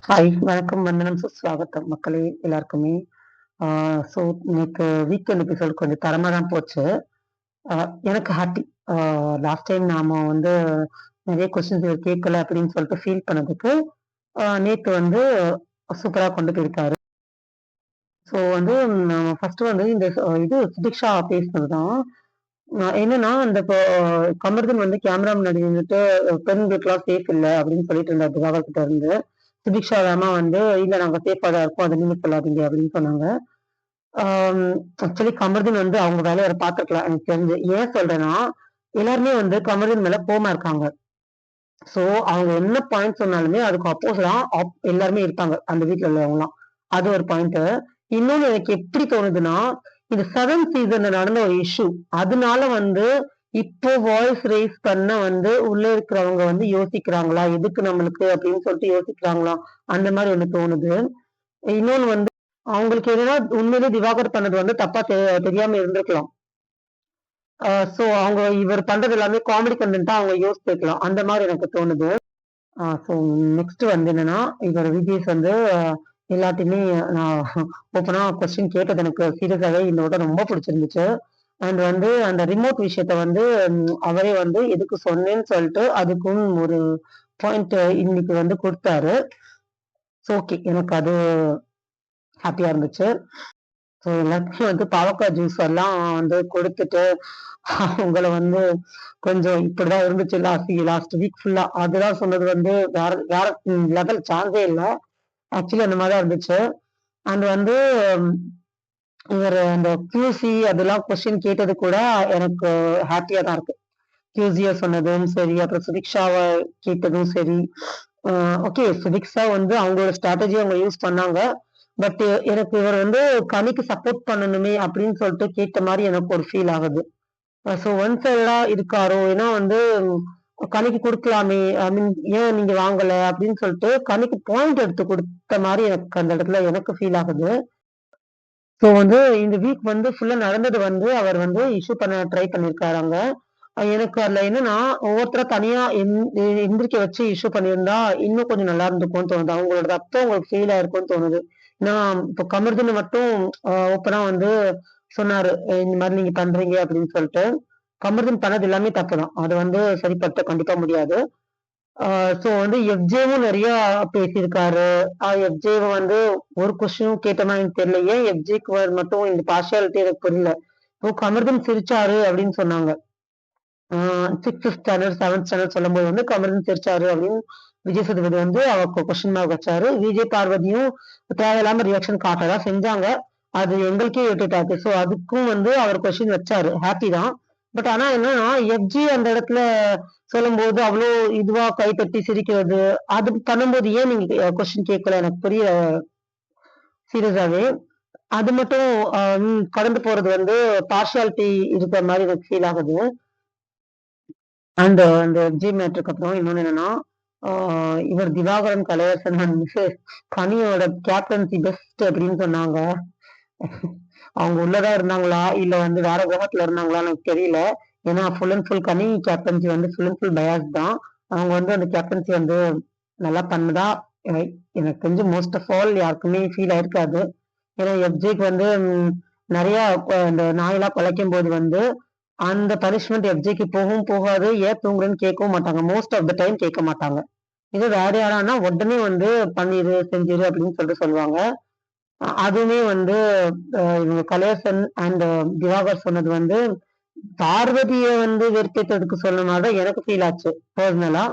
Hi, வணக்கம், வந்தனம், சுஸ்வாகத்தம் மக்களே எல்லாருக்குமே. ஸோ நேத்து வீக்கெண்ட் எபிசோட் கொஞ்சம் தரமா தான் போச்சு. அ எனக்கு ஹாப்பி. ஆ லாஸ்ட் டைம் நாம வந்து நெறைய கொஸ்டின்ஸ் இவர் கேட்கல அப்படின்னு சொல்லிட்டு ஃபீல் பண்ணதுக்கு, நேத்து வந்து சூப்பரா கொண்டு போயிருக்காரு. ஸோ வந்து நம்ம ஃபர்ஸ்ட் வந்து இந்த இது சுபிக்ஷா பேசினது தான். என்னன்னா, அந்த இப்போ கமருதீன் வந்து கேமரா முன்னாடி நின்னுட்டு பெண்களுக்கெல்லாம் சேஃப் இல்ல அப்படின்னு சொல்லிட்டு இருந்தார் திவாகர் கிட்ட இருந்து. சுபிக்ஷா அம்மா வந்து, "இல்ல நாங்க சேஃபா தான் இருக்கோம். அத நீங்க சொல்லாதீங்க" அப்படின்னு சொன்னாங்க. ஆம் ஆக்சுவலி கமருதீன் வந்து அவங்க வேலைய அவரு பார்த்துருக்கலாம் எனக்கு தெரிஞ்சு. ஏன் சொல்றேன்னா, எல்லாருமே வந்து கமருதீன் மேல கோவமா இருக்காங்க. ஸோ அவங்க என்ன பாயிண்ட் சொன்னாலுமே அதுக்கு அப்போஸா எல்லாருமே இருப்பாங்க. அந்த வீட்ல உள்ளவங்கலாம். அது ஒரு பாயிண்ட்டு. இன்னொன்னு எனக்கு எப்படி தோணுதுன்னா, இது 7த் சீசன்ல நடந்த ஒரு இஷ்யூ. அதனால வந்து இப்போ வாய்ஸ் ரெய்ஸ் பண்ண வந்து உள்ள இருக்கிறவங்க வந்து யோசிக்கிறாங்களா? எதுக்கு நம்மளுக்கு அப்படின்னு சொல்லிட்டு யோசிக்கிறாங்களா? அந்த மாரி ஒண்ணு தோணுது. இன்னொன்னு வந்து அவங்களுக்கு எதுனா உண்மையிலேயே திவாகர் பண்ணது வந்து தப்பா தெரியாம இருந்திருக்கலாம். சோ அவங்க இவர் பண்றது எல்லாமே காமெடி கன்டென்ட்டா அவங்க யோசிச்சிருக்கலாம். அந்த மாரி எனக்கு தோணுது. ஸோ நெக்ஸ்ட் வந்து என்னன்னா, இவர் விஜிஎஸ் வந்து எல்லாத்தையுமே நான் ஓப்பனா கொஸ்டின் கேட்டது எனக்கு சீரியஸாவே இந்த வட்டம் ரொம்ப பிடிச்சிருந்துச்சு. அண்ட் வந்து அந்த ரிமோட் விஷயத்த வந்து அவரே வந்து எதுக்கு சொன்னேன்னு சொல்லிட்டு அதுக்கும் ஒரு பாயிண்ட் இன்னைக்கு வந்து குடுத்தாரு. So okay. எனக்கு அது ஹாப்பியா இருந்துச்சு. ஸோ எல்லாருக்கும் வந்து பாவக்காய் ஜூஸ் எல்லாம் வந்து குடுத்துட்டு, அவங்கள வந்து கொஞ்சம் இப்படிதான் இருந்துச்சு லாஸ்ட் வீக் ஃபுல்லா. அதுதான் சொன்னது வந்து வேற வேற லெவல் சான்ஸே இல்ல. ஆக்சுவலி அந்த மாரி தான் இருந்துச்சு. அண்ட் வந்து இவரு அந்த QC அதெல்லாம் கொஸ்டின் கேட்டது கூட எனக்கு ஹாப்பியா தான் இருக்கு. QCய சொன்னதும் சரி, அப்புறம் சுபிக்ஷாவ கேட்டதும் சரி. அ ஓகே சுபிக்ஷா வந்து அவங்களோட ஸ்ட்ராட்டஜிய அவங்க யூஸ் பண்ணாங்க. பட் எனக்கு இவர் வந்து கனிக்கு சப்போர்ட் பண்ணணுமே அப்படின்னு சொல்லிட்டு கேட்ட மாரி எனக்கு ஒரு ஃபீல் ஆகுது. ஸோ ஒன் சைடா இருக்காரோ! ஏன்னா வந்து கனிக்கு குடுக்கலாமே! ஐ மீன் ஏன் நீங்க வாங்கல? அப்படின்னு சொல்லிட்டு கனிக்கு பாயிண்ட் எடுத்து குடுத்த மாரி எனக்கு அந்த இடத்துல எனக்கு ஃபீல் ஆகுது. ஸோ வந்து இந்த வீக் வந்து ஃபுல்லா நடந்தது வந்து அவர் வந்து இஷ்யூ பண்ண ட்ரை பண்ணியிருக்காராங்க. எனக்கு அதுல என்னன்னா, ஒவ்வொருத்தரா தனியா எந்திரிக்க வச்சு இஷ்யூ பண்ணியிருந்தா, இன்னும் கொஞ்சம் நல்லா இருந்திருக்கும்னு தோணுது. அவங்களோட ரத்தம் உங்களுக்கு ஃபீல் ஆயிருக்கும்னு தோணுது. ஏன்னா, இப்போ கமருதீன் மட்டும் ஓப்பனா வந்து சொன்னாரு. இந்த மாரி நீங்க பண்றீங்க அப்படின்னு சொல்லிட்டு. கமருதீன் பண்ணது எல்லாமே தப்பு தான். அத வந்து சரிப்படுத்த கண்டிப்பா முடியாது. ஆ ஸோ வந்து எஃப்ஜேவும் நெறையா பேசியிருக்காரு. எஃப்ஜேவ வந்து ஒரு கொஸ்டினும் கேட்ட மாரி எனக்கு தெரியல. ஏன் எஃப்ஜேக்கு மட்டும் இந்த பார்ஷியாலிட்டி எனக்கு புரியல. இப்போ கமருதீன் சிரிச்சாரு அப்படின்னு சொன்னாங்க. ஆ 6த் ஸ்டாண்டர்ட், 7த் ஸ்டாண்டர்ட் சொல்லும்போது வந்து கமருதீன் சிரிச்சாரு அப்படின்னு விஜய் சேதுபதி வந்து அவருக்கு கொஸ்டின் மார்க் வச்சாரு. விஜய் பார்வதியும் தேவையில்லாம ரியாக்ஷன் காட்ட தான் செஞ்சாங்க. அது எங்களுக்கே இரிட்டேட் ஆச்சு. ஸோ அதுக்கும் வந்து அவர் கொஸ்டின் வச்சாரு. ஹாப்பி தான். பட் ஆனா என்னன்னா, எஃப்ஜி அந்த இடத்துல சொல்லும்போது அவ்ளோ இதுவா கைத்தட்டி சிரிக்கிறது, அது பண்ணும்போது ஏன் நீங்க கொஸ்டின் கேட்கல? எனக்கு புரியல சீரியஸாவே. அது மட்டும் கடந்து போறது வந்து பார்ஷியாலிட்டி இருக்கிற மாரி எனக்கு ஃபீல் ஆகுது. அண்ட் அந்த எஃப்ஜி மேட்ருக்கு அப்புறம் இன்னொன்னு என்னன்னா, ஆ இவர் திவாகரன் கலையரசன் வந்து கனியோட கேப்டன்சி பெஸ்ட் அப்படின்னு சொன்னாங்க. அவங்க உள்ள தான் இருந்தாங்களா? இல்ல வந்து வேற கிரகத்துல இருந்தாங்களான்னு எனக்கு தெரியல. ஏன்னா full and full Ghani captaincy வந்து ஃபுல் அண்ட் ஃபுல் பயாஸ் தான். அவங்க வந்து அந்த கேப்டன்சி வந்து நல்லா பண்ணதா எ எனக்கு தெரிஞ்சு மோஸ்ட் ஆஃப் ஆல் யாருக்குமே ஃபீல் ஆயிருக்காது. ஏன்னா எஃப்ஜேக்கு வந்து நெறையா இந்த நாயெல்லாம் குலைக்கும்போது வந்து, அந்த பனிஷ்மென்ட் எஃப்ஜேக்கு போகவும் போகாது. ஏன் தூங்குறேன்னு கேட்கவும் மாட்டாங்க. மோஸ்ட் ஆஃப் த டைம் கேட்க மாட்டாங்க. இதே வேற யாரான்னா உடனே வந்து பண்ணிரு, செஞ்சிரு அப்படின்னு சொல்லிட்டு சொல்லுவாங்க. அதுவுமே வந்து இவங்க கலையரசன் அண்ட் திவாகர் சொன்னது வந்து, பார்வதிய வந்து வெறுப்பேத்துறதுக்கு சொன்ன மாரி தான் எனக்கு ஃபீல் ஆச்சு பெர்சனலா.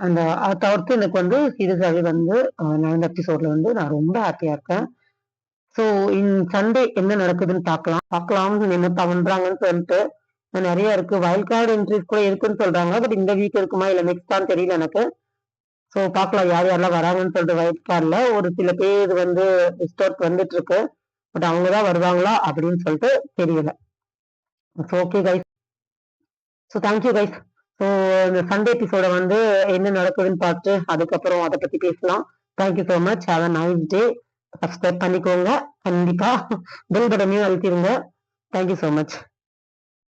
அந்த அத தவிர்த்து எனக்கு வந்து சீரியஸாவே வந்து நடந்த எபிசோட்ல வந்து நான் ரொம்ப ஹாப்பியா இருக்கேன். ஸோ சண்டே என்ன நடக்குதுன்னு பார்க்கலாம். பார்க்கலாம்னு என்ன பண்றாங்கன்னு சொல்லிட்டு நெறைய இருக்கு. வைல்ட் கார்ட் என்ட்ரீஸ் கூட இருக்குன்னு சொல்றாங்க. பட் இந்த வீக் இருக்குமா? இல்ல நெக்ஸ்ட்டான்னு தெரியல எனக்கு. ஸோ பார்க்கலாம் யார் யாரெல்லாம் வராங்கன்னு சொல்லிட்டு வைல்ட் கார்ட்ல ஒரு சில பேர் வந்து லிஸ்ட் வந்துட்டு இருக்கு. பட் அவங்க தான் வருவாங்களா? அப்படின்னு சொல்லிட்டு தெரியல. So okay guys. So thank you guys. So இந்த சண்டே எபிசோட வந்து என்ன நடக்குதுன்னு பார்த்து அதுக்கப்புறம் அத பத்தி பேசலாம். Thank you so much. Have a nice day. Subscribe பண்ணிக்கோங்க. கண்டிப்பா பெல் பட்டனையும் அழுத்திருங்க. தேங்க் யூ சோ மச்.